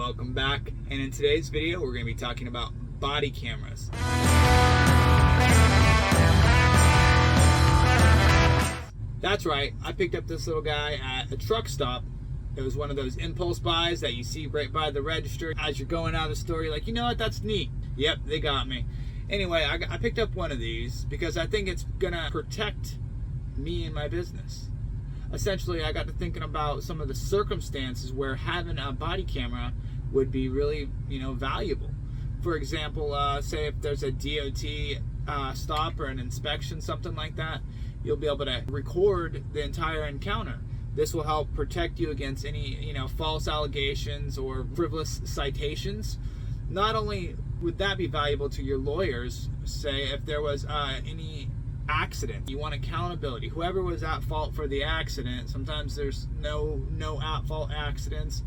welcome back. And in today's video, we're going to be talking about body cameras. That's right, I picked up this little guy at a truck stop. It was one of those impulse buys that you see right by the register. As you're going out of the store, you're like, you know what, that's neat. Yep, they got me. Anyway, I picked up one of these because I think it's going to protect me and my business. Essentially, I got to thinking about some of the circumstances where having a body camera would be really, valuable. For example, say if there's a DOT stop or an inspection, something like that, you'll be able to record the entire encounter. This will help protect you against any, false allegations or frivolous citations. Not only would that be valuable to your lawyers, say if there was any accident, you want accountability. Whoever was at fault for the accident, sometimes there's no at fault accidents,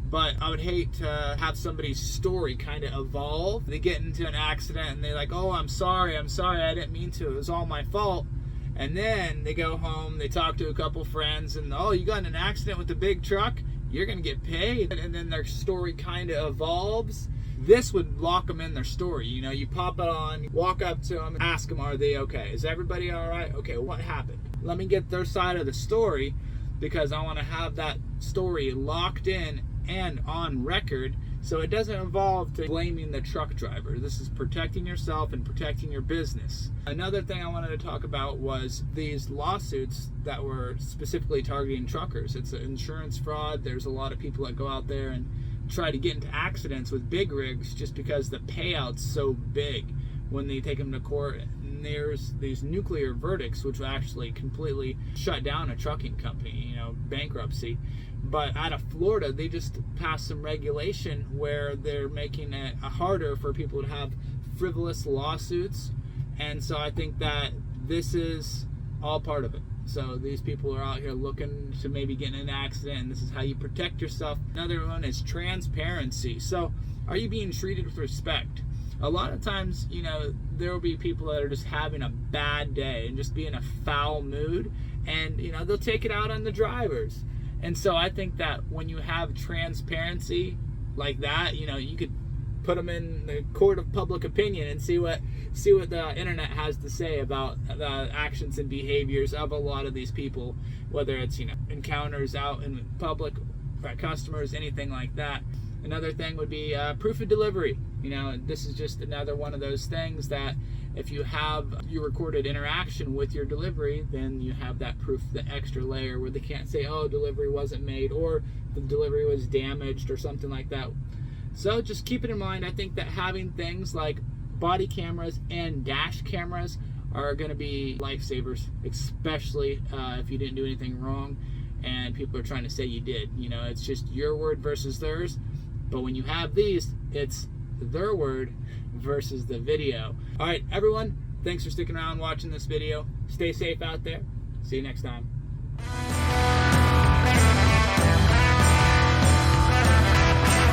but I would hate to have somebody's story kind of evolve. They get into an accident and they're like, oh, I'm sorry, I didn't mean to, it was all my fault. And then they go home, they talk to a couple friends, and oh, you got in an accident with the big truck, you're gonna get paid. And then their story kind of evolves. This would lock them in their story. You pop it on, walk up to them, ask them, are they okay? Is everybody all right? Okay, what happened? Let me get their side of the story, because I want to have that story locked in and on record, so it doesn't involve to blaming the truck driver. This is protecting yourself and protecting your business. Another thing I wanted to talk about was these lawsuits that were specifically targeting truckers. It's insurance fraud. There's a lot of people that go out there and try to get into accidents with big rigs just because the payout's so big when they take them to court. And there's these nuclear verdicts which will actually completely shut down a trucking company, bankruptcy. But out of Florida, they just passed some regulation where they're making it harder for people to have frivolous lawsuits. And so I think that this is all part of it. So these people are out here looking to maybe get in an accident, and this is how you protect yourself. Another one is transparency. So are you being treated with respect? A lot of times, there will be people that are just having a bad day and just be in a foul mood, and they'll take it out on the drivers. And so I think that when you have transparency like that, you could put them in the court of public opinion and see what the internet has to say about the actions and behaviors of a lot of these people, whether it's encounters out in public, customers, anything like that. Another thing would be proof of delivery. This is just another one of those things that if you have your recorded interaction with your delivery, then you have that proof, the extra layer where they can't say, oh, delivery wasn't made, or the delivery was damaged or something like that. So just keep it in mind. I think that having things like body cameras and dash cameras are going to be lifesavers, especially if you didn't do anything wrong and people are trying to say you did. It's just your word versus theirs. But when you have these, it's their word versus the video. All right, everyone, thanks for sticking around watching this video. Stay safe out there. See you next time.